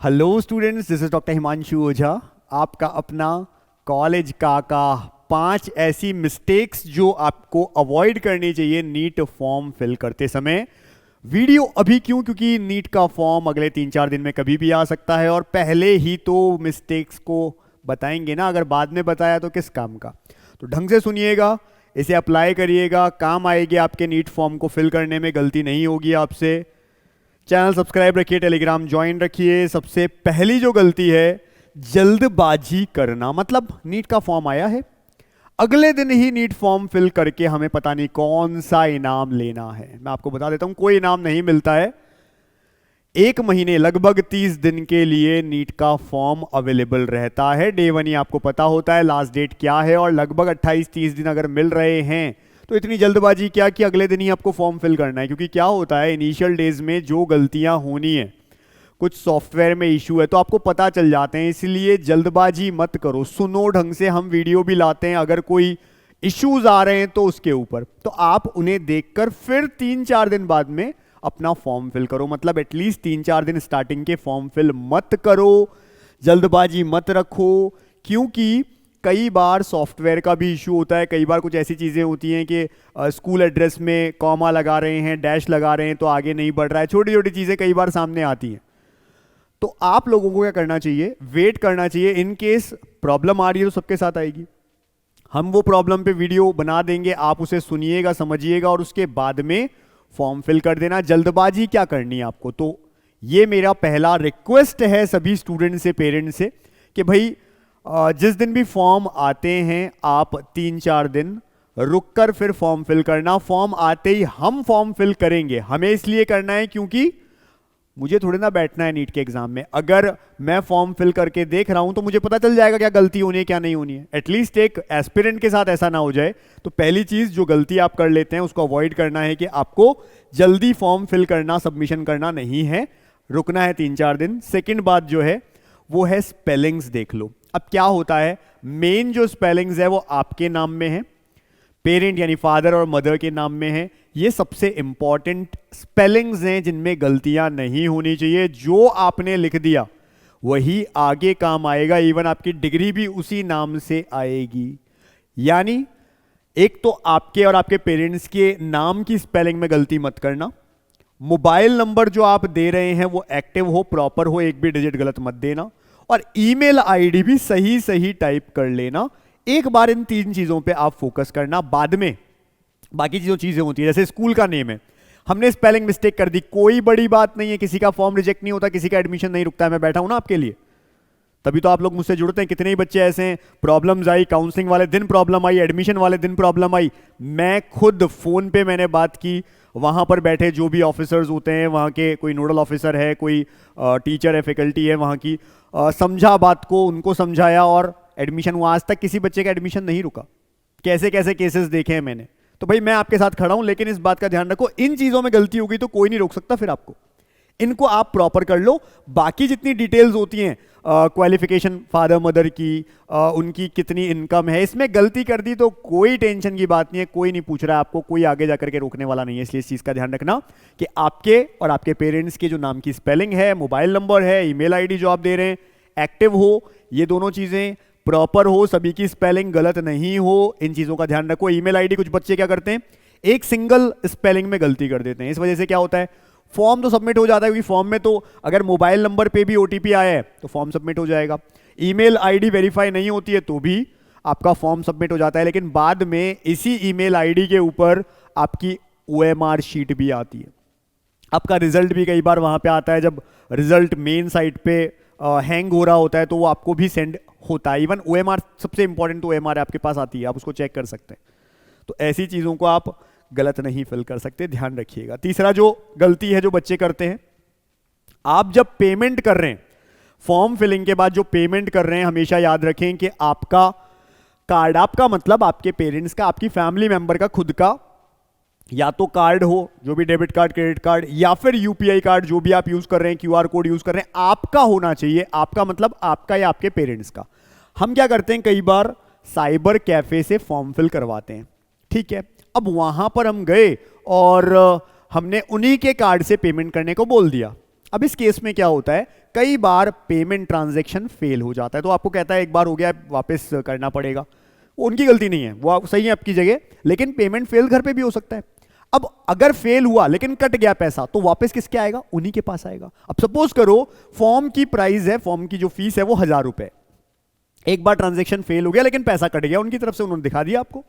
Hello students, this is doctor Himanshu Ojha, आपका अपना college काका। 5 ऐसी मिस्टेक्स जो आपको अवॉइड करनी चाहिए नीट फॉर्म फिल करते समय। वीडियो अभी क्यों? क्योंकि नीट का फॉर्म अगले 3-4 दिन में कभी भी आ सकता है और पहले ही तो मिस्टेक्स को बताएंगे ना, अगर बाद में बताया तो किस काम का। तो ढंग से सुनिएगा, इसे अप्लाई करिएगा, काम आएगी आपके नीट फॉर्म को फिल करने में, गलती नहीं होगी आपसे। चैनल सब्सक्राइब रखिए, टेलीग्राम ज्वाइन रखिए। सबसे पहली जो गलती है, जल्दबाजी करना। मतलब नीट का फॉर्म आया है, अगले दिन ही नीट फॉर्म फिल करके हमें पता नहीं कौन सा इनाम लेना है। मैं आपको बता देता हूं, कोई इनाम नहीं मिलता है। 1 महीने लगभग 30 दिन के लिए नीट का फॉर्म अवेलेबल रहता है। डे 1 ही आपको पता होता है लास्ट डेट क्या है, और लगभग 28-30 दिन अगर मिल रहे हैं तो इतनी जल्दबाजी क्या कि अगले दिन ही आपको फॉर्म फिल करना है। क्योंकि क्या होता है, इनिशियल डेज में जो गलतियां होनी है, कुछ सॉफ्टवेयर में इशू है तो आपको पता चल जाते हैं, इसलिए जल्दबाजी मत करो। सुनो ढंग से, हम वीडियो भी लाते हैं, अगर कोई इश्यूज आ रहे हैं तो उसके ऊपर, तो आप उन्हें देखकर फिर 3-4 दिन बाद में अपना फॉर्म फिल करो। मतलब एटलीस्ट 3-4 दिन स्टार्टिंग के फॉर्म फिल मत करो, जल्दबाजी मत रखो। क्योंकि कई बार सॉफ्टवेयर का भी इशू होता है, कई बार कुछ ऐसी चीज़ें होती हैं कि स्कूल एड्रेस में कॉमा लगा रहे हैं, डैश लगा रहे हैं तो आगे नहीं बढ़ रहा है। छोटी छोटी चीज़ें कई बार सामने आती हैं, तो आप लोगों को क्या करना चाहिए, वेट करना चाहिए। इन केस प्रॉब्लम आ रही है तो सबके साथ आएगी, हम वो प्रॉब्लम पे वीडियो बना देंगे, आप उसे सुनिएगा, समझिएगा और उसके बाद में फॉर्म फिल कर देना। जल्दबाजी क्या करनी है आपको, तो ये मेरा पहला रिक्वेस्ट है सभी स्टूडेंट से, पेरेंट्स से, कि भाई जिस दिन भी फॉर्म आते हैं आप 3-4 दिन रुककर फिर फॉर्म फिल करना। फॉर्म आते ही हम फॉर्म फिल करेंगे, हमें इसलिए करना है क्योंकि मुझे थोड़ी ना बैठना है नीट के एग्जाम में। अगर मैं फॉर्म फिल करके देख रहा हूं तो मुझे पता चल जाएगा क्या गलती होनी है क्या नहीं होनी है। एटलीस्ट एक एस्पिरेंट के साथ ऐसा ना हो जाए। तो पहली चीज जो गलती आप कर लेते हैं उसको अवॉइड करना है कि आपको जल्दी फॉर्म फिल करना, सबमिशन करना नहीं है, रुकना है 3-4 दिन। सेकेंड बात जो है वो है स्पेलिंग्स देख लो। अब क्या होता है, मेन जो स्पेलिंग्स है वो आपके नाम में है, पेरेंट यानी फादर और मदर के नाम में है। ये सबसे इंपॉर्टेंट स्पेलिंग्स हैं जिनमें गलतियां नहीं होनी चाहिए। जो आपने लिख दिया वही आगे काम आएगा, इवन आपकी डिग्री भी उसी नाम से आएगी। यानी एक तो आपके और आपके पेरेंट्स के नाम की स्पेलिंग में गलती मत करना। मोबाइल नंबर जो आप दे रहे हैं वो एक्टिव हो, प्रॉपर हो, एक भी डिजिट गलत मत देना। और ईमेल आईडी भी सही सही टाइप कर लेना। एक बार इन 3 चीजों पे आप फोकस करना, बाद में बाकी जो चीजें होती है, जैसे स्कूल का नेम है, हमने स्पेलिंग मिस्टेक कर दी, कोई बड़ी बात नहीं है, किसी का फॉर्म रिजेक्ट नहीं होता, किसी का एडमिशन नहीं रुकता है। मैं बैठा हूं ना आपके लिए, तभी तो आप लोग मुझसे जुड़ते हैं। कितने ही बच्चे ऐसे हैं, प्रॉब्लम्स आई, काउंसलिंग वाले दिन प्रॉब्लम आई, एडमिशन वाले दिन प्रॉब्लम आई, मैं खुद फोन पे मैंने बात की, वहां पर बैठे जो भी ऑफिसर्स होते हैं, वहां के कोई नोडल ऑफिसर है, कोई टीचर है, फैकल्टी है वहां की, समझा बात को, उनको समझाया और एडमिशन हुआ। आज तक किसी बच्चे का एडमिशन नहीं रुका। कैसे कैसे केसेस देखे हैं मैंने। तो भाई मैं आपके साथ खड़ा हूं, लेकिन इस बात का ध्यान रखो, इन चीजों में गलती हो गई तो कोई नहीं रोक सकता फिर आपको। इनको आप प्रॉपर कर लो। बाकी जितनी डिटेल्स होती हैं, क्वालिफिकेशन फादर मदर की, उनकी कितनी इनकम है, इसमें गलती कर दी तो कोई टेंशन की बात नहीं है, कोई नहीं पूछ रहा है आपको, कोई आगे जाकर के रोकने वाला नहीं है। इसलिए इस चीज का ध्यान रखना कि आपके और आपके पेरेंट्स के जो नाम की स्पेलिंग है, मोबाइल नंबर है, ईमेल आईडी जो आप दे रहे हैं एक्टिव हो, ये दोनों चीजें प्रॉपर हो, सभी की स्पेलिंग गलत नहीं हो। इन चीजों का ध्यान रखो। ईमेल आईडी, कुछ बच्चे क्या करते हैं, एक सिंगल स्पेलिंग में गलती कर देते हैं, इस वजह से क्या होता है, फॉर्म तो सबमिट हो जाता है, क्योंकि फॉर्म में तो अगर मोबाइल नंबर पे भी ओटीपी आया है तो फॉर्म सबमिट हो जाएगा। ईमेल आईडी वेरीफाई नहीं होती है तो भी आपका फॉर्म सबमिट हो जाता है, लेकिन बाद में इसी ईमेल आईडी के ऊपर आपकी ओएमआर शीट भी आती है। आपका रिजल्ट भी कई बार वहां पे आता है, जब रिजल्ट मेन साइट पे हैंग हो रहा होता है तो वो आपको भी सेंड होता है। इवन ओएमआर, सबसे इंपॉर्टेंट तो ओएमआर आपके पास आती है, आप उसको चेक कर सकते हैं। तो ऐसी चीजों को आप गलत नहीं फिल कर सकते, ध्यान रखिएगा। तीसरा जो गलती है जो बच्चे करते हैं, आप जब पेमेंट कर रहे हैं, फॉर्म फिलिंग के बाद जो पेमेंट कर रहे हैं, हमेशा याद रखें कि आपका कार्ड, आपका मतलब आपके पेरेंट्स का, आपकी फैमिली मेंबर का खुद का या तो कार्ड हो, जो भी डेबिट कार्ड, क्रेडिट कार्ड, या फिर यूपीआई कार्ड, जो भी आप यूज कर रहे हैं, क्यूआर कोड यूज कर रहे हैं, आपका होना चाहिए। आपका मतलब आपका या आपके पेरेंट्स का। हम क्या करते हैं, कई बार साइबर कैफे से फॉर्म फिल करवाते हैं, ठीक है। अब वहां पर हम गए और हमने उन्हीं के कार्ड से पेमेंट करने को बोल दिया। अब इस केस में क्या होता है, कई बार पेमेंट ट्रांजैक्शन फेल हो जाता है, तो आपको कहता है एक बार हो गया वापस करना पड़ेगा। वो उनकी गलती नहीं है, वो सही है आपकी जगह, लेकिन पेमेंट फेल घर पे भी हो सकता है। अब अगर फेल हुआ लेकिन कट गया पैसा, तो वापस किसके आएगा, उन्हीं के पास आएगा। अब सपोज करो फॉर्म की प्राइस है, फॉर्म की जो फीस है वो 1000 रुपए, एक बार ट्रांजैक्शन फेल हो गया लेकिन पैसा कट गया उनकी तरफ से, उन्होंने दिखा दिया आपको,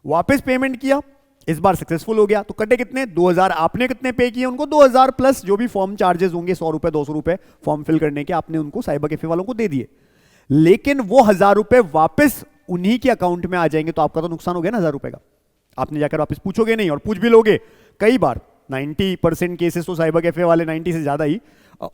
वापस पेमेंट किया, इस बार सक्सेसफुल हो गया, तो कटे कितने, 2000। आपने कितने पे किए उनको, 2000 प्लस जो भी फॉर्म चार्जेस होंगे 100 रुपए 200 रुपए फॉर्म फिल करने के, आपने उनको साइबर कैफे वालों को दे दिए, लेकिन वो 1000 रुपए वापस उन्हीं के अकाउंट में आ जाएंगे, तो आपका तो नुकसान हो गया ना 1000 रुपए का। आपने जाकर वापस पूछोगे नहीं, और पूछ भी लोगे, कई बार 90% केसेस तो साइबर कैफे वाले 90 से ज्यादा ही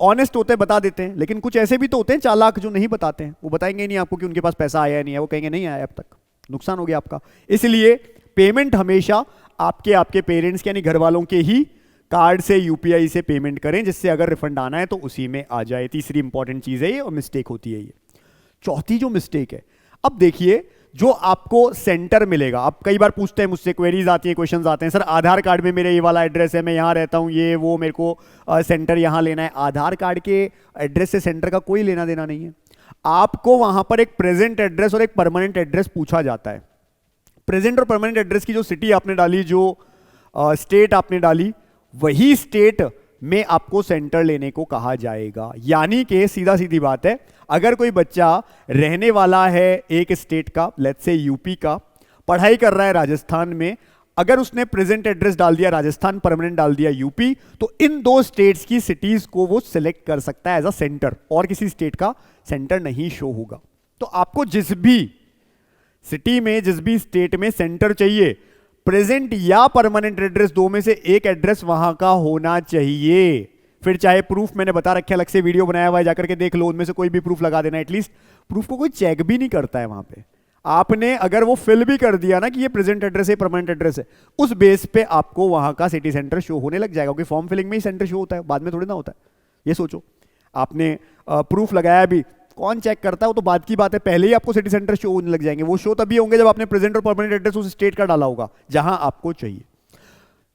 ऑनेस्ट होते हैं, बता देते हैं, लेकिन कुछ ऐसे भी तो होते हैं चालाक जो नहीं बताते हैं, वो बताएंगे नहीं आपको कि उनके पास पैसा आया नहीं है, वो कहेंगे नहीं आया अब तक, नुकसान हो गया आपका। इसलिए पेमेंट हमेशा आपके पेरेंट्स यानी घर वालों के ही कार्ड से, यूपीआई से पेमेंट करें, जिससे अगर रिफंड आना है तो उसी में आ जाए। तीसरी इंपॉर्टेंट चीज है ये, और मिस्टेक होती है ये। चौथी जो मिस्टेक है, अब देखिए जो आपको सेंटर मिलेगा, आप कई बार पूछते हैं मुझसे, क्वेरीज आती है, क्वेश्चंस आते हैं, सर आधार कार्ड में मेरे ये वाला एड्रेस है, मैं यहाँ रहता हूँ, ये वो, मेरे को सेंटर यहाँ लेना है। आधार कार्ड के एड्रेस से सेंटर का कोई लेना देना नहीं है। आपको वहां पर एक प्रेजेंट एड्रेस और एक परमानेंट एड्रेस पूछा जाता है। प्रेजेंट और परमानेंट एड्रेस की जो सिटी आपने डाली, जो स्टेट आपने डाली, वही स्टेट में आपको सेंटर लेने को कहा जाएगा। यानी कि सीधा सीधी बात है, अगर कोई बच्चा रहने वाला है एक स्टेट का, लेट्स से यूपी का, पढ़ाई कर रहा है राजस्थान में, अगर उसने प्रेजेंट एड्रेस डाल दिया राजस्थान, परमानेंट डाल दिया यूपी, तो इन दो स्टेट्स की सिटीज को वो सिलेक्ट कर सकता है एज अ सेंटर, और किसी स्टेट का सेंटर नहीं शो होगा। तो आपको जिस भी सिटी में, जिस भी स्टेट में सेंटर चाहिए, प्रेजेंट या परमानेंट एड्रेस, दो में से एक एड्रेस वहां का होना चाहिए। फिर चाहे प्रूफ मैंने बता रखे, अलग से वीडियो बनाया हुआ है, जाकर के देख लो, उनमें से कोई भी प्रूफ लगा देना। एटलीस्ट प्रूफ को कोई चेक भी नहीं करता है वहां पे। आपने अगर वो फिल भी कर दिया ना कि ये प्रेजेंट एड्रेस है, परमानेंट एड्रेस है, उस बेस पे आपको वहां का सिटी सेंटर शो होने लग जाएगा, क्योंकि फॉर्म फिलिंग में ही सेंटर शो होता है, बाद में थोड़ी ना होता है। ये सोचो, आपने प्रूफ लगाया भी, कौन चेक करता है, वो तो बात की बात है, पहले ही आपको सिटी सेंटर शो होने लग जाएंगे। वो शो तभी होंगे जब आपने प्रेजेंट और परमानेंट एड्रेस उस स्टेट का डाला होगा जहां आपको चाहिए।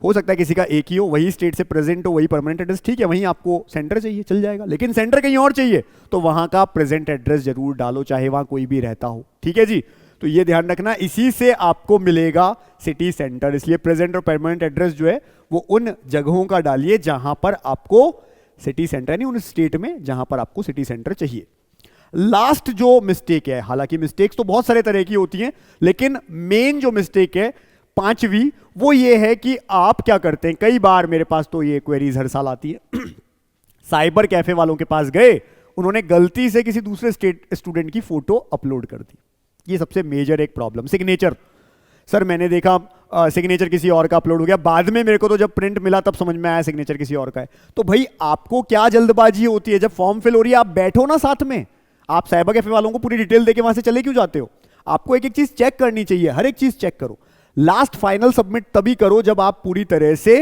हो सकता है किसी का एक ही हो, वही स्टेट से प्रेजेंट हो, वही परमानेंट एड्रेस, ठीक है, वहीं आपको सेंटर चाहिए, चल जाएगा। लेकिन सेंटर कहीं और चाहिए तो वहां का प्रेजेंट एड्रेस जरूर डालो, चाहे वहां कोई भी रहता हो, ठीक है जी। तो ये ध्यान रखना, इसी से आपको मिलेगा सिटी सेंटर। इसलिए प्रेजेंट और परमानेंट एड्रेस जो है वो उन जगहों का डालिए जहां पर आपको सिटी सेंटर, यानी उन स्टेट में जहां पर आपको सिटी सेंटर चाहिए। लास्ट जो मिस्टेक है, हालांकि मिस्टेक्स तो बहुत सारे तरह की होती हैं, लेकिन मेन जो मिस्टेक है, पांचवी, वो ये है कि आप क्या करते हैं, कई बार मेरे पास तो ये क्वेरीज हर साल आती है साइबर कैफे वालों के पास गए, उन्होंने गलती से किसी दूसरे स्टूडेंट की फोटो अपलोड कर दी। ये सबसे मेजर एक प्रॉब्लम। सिग्नेचर, सर मैंने देखा सिग्नेचर किसी और का अपलोड हो गया, बाद में मेरे को तो जब प्रिंट मिला तब समझ में आया सिग्नेचर किसी और का है। तो भाई आपको क्या जल्दबाजी होती है, जब फॉर्म फिल हो रही है आप बैठो ना साथ में, आप साइबर कैफे वालों को पूरी डिटेल देके वहां से चले क्यों जाते हो? आपको एक एक चीज चेक करनी चाहिए, हर एक चीज चेक करो। लास्ट फाइनल सबमिट तभी करो जब आप पूरी तरह से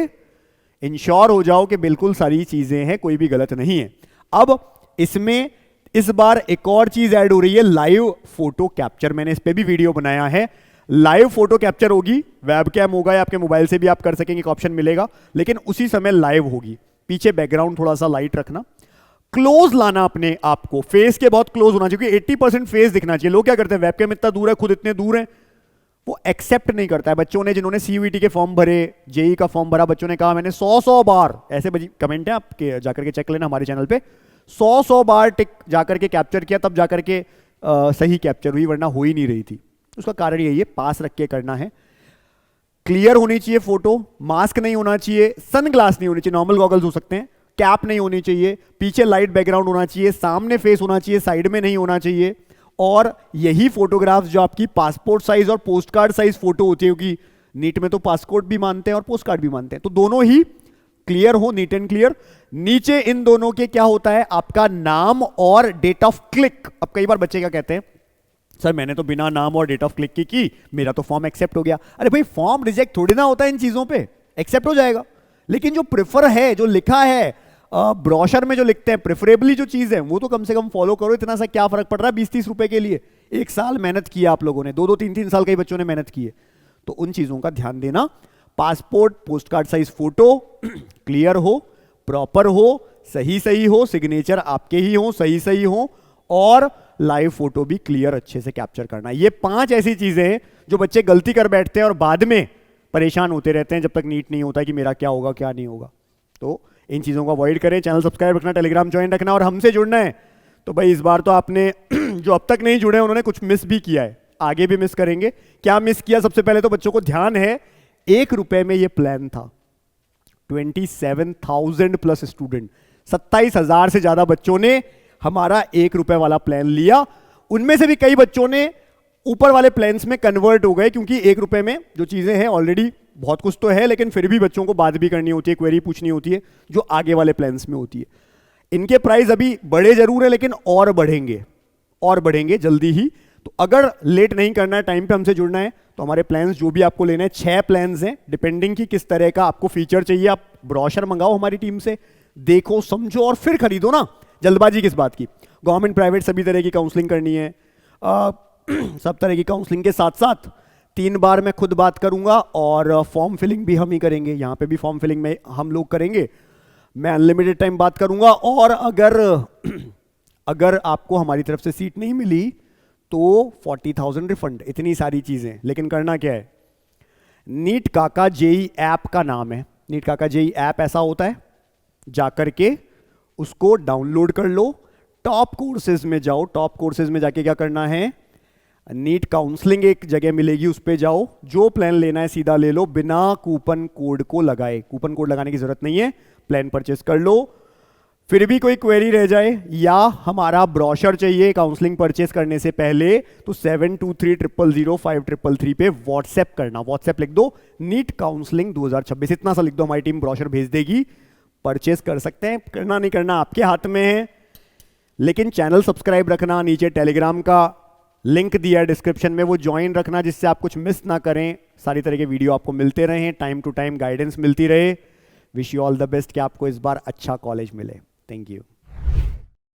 इंश्योर हो जाओ कि बिल्कुल सारी चीजें हैं, कोई भी गलत नहीं है। अब इसमें इस बार एक और चीज ऐड हो रही है, लाइव फोटो कैप्चर। मैंने इस पे भी वीडियो बनाया है। लाइव फोटो कैप्चर होगी, वेबकैम होगा या आपके मोबाइल से भी आप कर सकेंगे, एक ऑप्शन मिलेगा, लेकिन उसी समय लाइव होगी। पीछे बैकग्राउंड थोड़ा सा लाइट रखना, क्लोज लाना अपने आप को, फेस के बहुत क्लोज होना चाहिए, 80% फेस दिखना चाहिए। लोग क्या करते हैं, वेबकैम इतना दूर है, खुद इतने दूर है, वो एक्सेप्ट नहीं करता है। बच्चों ने जिन्होंने सीयूईटी के फॉर्म भरे, जेई का फॉर्म भरा, बच्चों ने कहा मैंने 100 बार, ऐसे कमेंट है आपके, जाकर के चेक लेना हमारे चैनल पे, 100 बार टिक जाकर के कैप्चर किया, तब जाकर के सही कैप्चर हुई, वरना हो ही नहीं रही थी। उसका कारण यही है, पास रख के करना है, क्लियर होनी चाहिए फोटो, मास्क नहीं होना चाहिए, सनग्लास नहीं होनी चाहिए, नॉर्मल गॉगल्स हो सकते हैं, कैप नहीं होनी चाहिए, पीछे लाइट बैकग्राउंड होना चाहिए, सामने फेस होना चाहिए, साइड में नहीं होना चाहिए। और यही फोटोग्राफ्स जो आपकी पासपोर्ट साइज और पोस्ट कार्ड साइज फोटो होती है, क्योंकि नीट में तो पासपोर्ट भी मानते हैं और पोस्ट कार्ड भी मानते हैं, तो दोनों ही क्लियर हो, नीट एंड क्लियर। नीचे इन दोनों के क्या होता है, आपका नाम और डेट ऑफ क्लिक। अब कई बार बच्चे क्या कहते हैं, सर मैंने तो बिना नाम और डेट ऑफ क्लिक की मेरा तो फॉर्म एक्सेप्ट हो गया। अरे भाई फॉर्म रिजेक्ट थोड़ी ना होता है इन चीजों पे, एक्सेप्ट हो जाएगा। लेकिन जो प्रेफर है, जो लिखा है ब्रोशर में, जो लिखते हैं प्रेफरेबली जो चीज है, वो तो कम से कम फॉलो करो। इतना सा क्या फर्क पड़ रहा है 20-30 रुपए के लिए? एक साल मेहनत किया आप लोगों ने, 2-2, 3-3 साल कई बच्चों ने मेहनत की है, तो उन चीजों का ध्यान देना। Passport, post card size photo clear हो, प्रॉपर हो, सही हो, सिग्नेचर आपके ही हो, सही हो, और लाइव फोटो भी क्लियर अच्छे से कैप्चर करना। ये 5 ऐसी चीजें हैं जो बच्चे गलती कर बैठते हैं और बाद में परेशान होते रहते हैं जब तक नीट नहीं होता कि मेरा क्या होगा क्या नहीं होगा। तो इन चीजों को अवॉइड करें। चैनल सब्सक्राइब रखना, टेलीग्राम ज्वाइन रखना, और हमसे जुड़ना है तो भाई इस बार तो आपने जो अब तक नहीं जुड़े उन्होंने कुछ मिस भी किया है, आगे भी मिस करेंगे। क्या मिस किया? सबसे पहले तो बच्चों को ध्यान है, 1 रुपए में ये प्लान था। 27,000 प्लस स्टूडेंट, 27,000 से ज्यादा बच्चों ने हमारा 1 रुपए वाला प्लान लिया। उनमें से भी कई बच्चों ने ऊपर वाले प्लान्स में कन्वर्ट हो गए, क्योंकि 1 रुपए में जो चीजें हैं ऑलरेडी बहुत कुछ तो है, लेकिन फिर भी बच्चों को बात भी करनी होती है, क्वेरी पूछनी होती है जो आगे वाले प्लान्स में होती है। इनके प्राइस अभी बढ़े जरूर है, लेकिन और बढ़ेंगे जल्दी ही। तो अगर लेट नहीं करना है, टाइम पे हमसे जुड़ना है, तो हमारे प्लान्स जो भी आपको लेने हैं, 6 प्लान्स हैं, डिपेंडिंग कि किस तरह का आपको फीचर चाहिए। आप ब्रोशर मंगाओ हमारी टीम से, देखो समझो और फिर खरीदो ना, जल्दबाजी किस बात की। गवर्नमेंट प्राइवेट सभी तरह की काउंसलिंग करनी है, सब तरह की काउंसलिंग के साथ साथ 3 बार मैं खुद बात करूंगा, और फॉर्म फिलिंग भी हम ही करेंगे। यहाँ पे भी फॉर्म फिलिंग में हम लोग करेंगे, मैं अनलिमिटेड टाइम बात करूंगा। और अगर आपको हमारी तरफ से सीट नहीं मिली तो 40,000 रिफंड। इतनी सारी चीजें, लेकिन करना क्या है? नीट काका जेई ऐप का नाम है। नीट काका जेई ऐप ऐसा होता है, जाकर के उसको डाउनलोड कर लो, टॉप कोर्सेज में जाओ। टॉप कोर्सेज में जाके क्या करना है? नीट काउंसलिंग एक जगह मिलेगी, उस पे जाओ, जो प्लान लेना है सीधा ले लो, बिना कूपन कोड को लगाए। कूपन कोड लगाने की जरूरत नहीं है, प्लान परचेस कर लो। फिर भी कोई क्वेरी रह जाए या हमारा ब्रोशर चाहिए काउंसलिंग परचेस करने से पहले, तो 72300533 पे व्हाट्सएप करना। व्हाट्सएप लिख दो नीट काउंसलिंग 2026, इतना सा लिख दो, हमारी टीम ब्रोशर भेज देगी। परचेस कर सकते हैं, करना नहीं करना आपके हाथ में है, लेकिन चैनल सब्सक्राइब रखना। नीचे टेलीग्राम का लिंक दिया है डिस्क्रिप्शन में, वो ज्वाइन रखना, जिससे आप कुछ मिस ना करें, सारी तरह के वीडियो आपको मिलते रहें, टाइम टू टाइम गाइडेंस मिलती रहे। Wish you all the best कि आपको इस बार अच्छा कॉलेज मिले। Thank you.